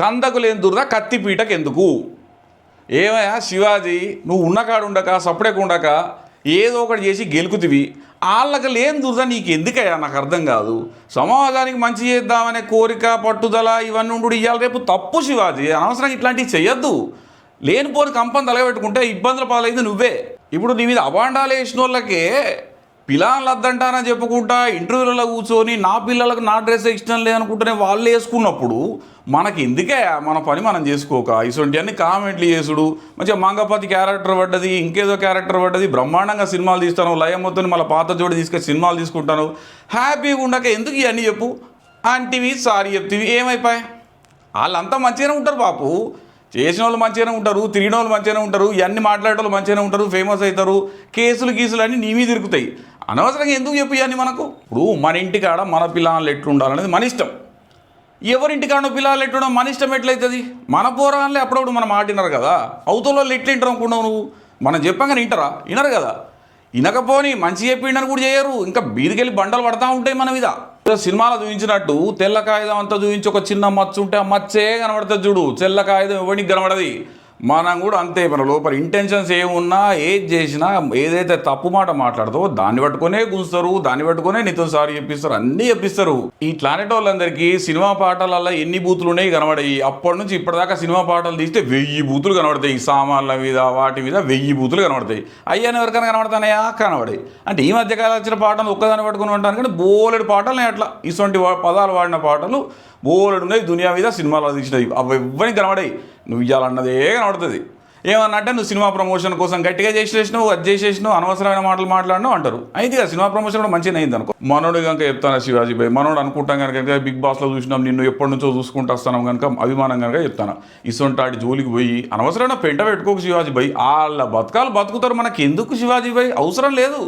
కందకు లేని దురద కత్తిపీటకు ఎందుకు? ఏమయ్యా శివాజీ, నువ్వు ఉన్నకాడు ఉండక సపరేట్ ఉండక ఏదో ఒకటి చేసి గెలుకుతివి. వాళ్ళకి లేని దురద నీకు ఎందుకయ్యా? నాకు అర్థం కాదు. సమాజానికి మంచి చేద్దామనే కోరిక పట్టుదల ఇవన్నీ ఉండు ఇవ్వాలి. రేపు తప్పు శివాజీ, అనవసరంగా ఇట్లాంటివి చెయ్యొద్దు. లేనిపోని కంపని తలగబెట్టుకుంటే ఇబ్బందుల పాలైంది నువ్వే. ఇప్పుడు నీ మీద అబాండాలు వేసిన వాళ్ళకే పిల్లలు వద్దంటానని చెప్పుకుంటా ఇంటర్వ్యూలలో కూర్చొని నా పిల్లలకు నా డ్రెస్ ఇష్టం లేదనుకుంటేనే వాళ్ళు వేసుకున్నప్పుడు మనకి ఎందుకే మన పని మనం చేసుకోక ఇటువంటి అన్ని కామెంట్లు చేసుడు. మంచిగా మంగపతి క్యారెక్టర్ పడ్డది, ఇంకేదో క్యారెక్టర్ పడ్డది, బ్రహ్మాండంగా సినిమాలు తీస్తాను, లయం మొత్తం మళ్ళీ పాత జోడి తీసుకొని సినిమాలు తీసుకుంటాను, హ్యాపీగా ఉండక ఎందుకు ఇవన్నీ చెప్పు అంటివి సారీ చెప్తివి. ఏమైపోయాయి? వాళ్ళంతా మంచిగానే ఉంటారు బాపు, చేసిన వాళ్ళు మంచిగానే ఉంటారు, తిరిగిన వాళ్ళు మంచిగానే ఉంటారు, ఇవన్నీ మాట్లాడే వాళ్ళు మంచిగానే ఉంటారు, ఫేమస్ అవుతారు, కేసులు గీసులు అన్నీ నీ మీద తిరుగుతాయి. అనవసరంగా ఎందుకు చెప్పు ఇవన్నీ మనకు? ఇప్పుడు మన ఇంటికాడ మన పిల్లలు ఎట్లుండాలనేది మన ఇష్టం. ఎవరింటికాడో పిల్లలు ఎట్లుండడం మన ఇష్టం ఎట్లయితుంది? మన పోరాళ్ళే అప్పుడప్పుడు మనం మాటినారు కదా, అవతల వాళ్ళు ఎట్లా వింటారు అనుకున్నావు నువ్వు? మనం చెప్పంగానే వింటారా? వినరు కదా. వినకపోని మంచి చెప్పిండని కూడా చేయరు, ఇంకా బీదికెళ్ళి బండలు పడతా ఉంటాయి మన మీద. సినిమాలో చూపించినట్టు తెల్ల కాగితం అంతా చూపించి ఒక చిన్న మచ్చ ఉంటే ఆ మచ్చే కనబడుతుంది చూడు, తెల్ల కాగితం ఎవరికి కనబడది. మనం కూడా అంతే, మన లోపల ఇంటెన్షన్స్ ఏమున్నా ఏది చేసినా ఏదైతే తప్పు మాట మాట్లాడుతో దాన్ని పట్టుకునే గుంజుతారు, దాన్ని పట్టుకునే నీతో సారి చెప్పిస్తారు, అన్నీ చెప్పిస్తారు. ఈ ప్లానెట్ వాళ్ళందరికీ సినిమా పాటలలో ఎన్ని బూతులు ఉన్నాయి కనబడాయి. అప్పటి నుంచి ఇప్పటిదాకా సినిమా పాటలు తీస్తే 1000 బూతులు కనబడతాయి. సామాన్ల మీద వాటి మీద 1000 బూతులు కనబడతాయి. అయ్యాను ఎవరికైనా కనబడతానయా? కనబడాయి. అంటే ఈ మధ్యకాలం వచ్చిన పాటలు ఒక్కదాన్ని పట్టుకుని ఉంటాను కానీ బోలెడు పాటలు అట్లా ఇటువంటి పదాలు వాడిన పాటలు బోలెడు ఉన్నాయి దునియా మీద. సినిమాలో తీసినవి అవి ఎవ్వరికి కనబడాయి. నువ్వు ఇవ్వాలన్నదే కనబడుతుంది. ఏమన్నంటే నువ్వు సినిమా ప్రమోషన్ కోసం గట్టిగా చేసేసినావు, అది చేసేసినావు, అనవసరమైన మాటలు మాట్లాడినావు అంటారు. అయితే సినిమా ప్రమోషన్ కూడా మంచిగా అయింది అనుకో. మనోడు కనుక చెప్తాను శివాజీ భాయ్, మనోడు అనుకుంటాం కనుక బిగ్ బాస్లో చూసినాం నిన్ను ఎప్పటి నుంచో చూసుకుంటూ వస్తున్నాం కనుక అభిమానం కనుక చెప్తాను. ఇసొంటాటి జోలికి పోయి అనవసరమైన పెంట పెట్టుకోకు శివాజీ భాయ్. వాళ్ళ బతకాలు బతుకుతారు, మనకి ఎందుకు శివాజీ భాయ్? అవసరం లేదు.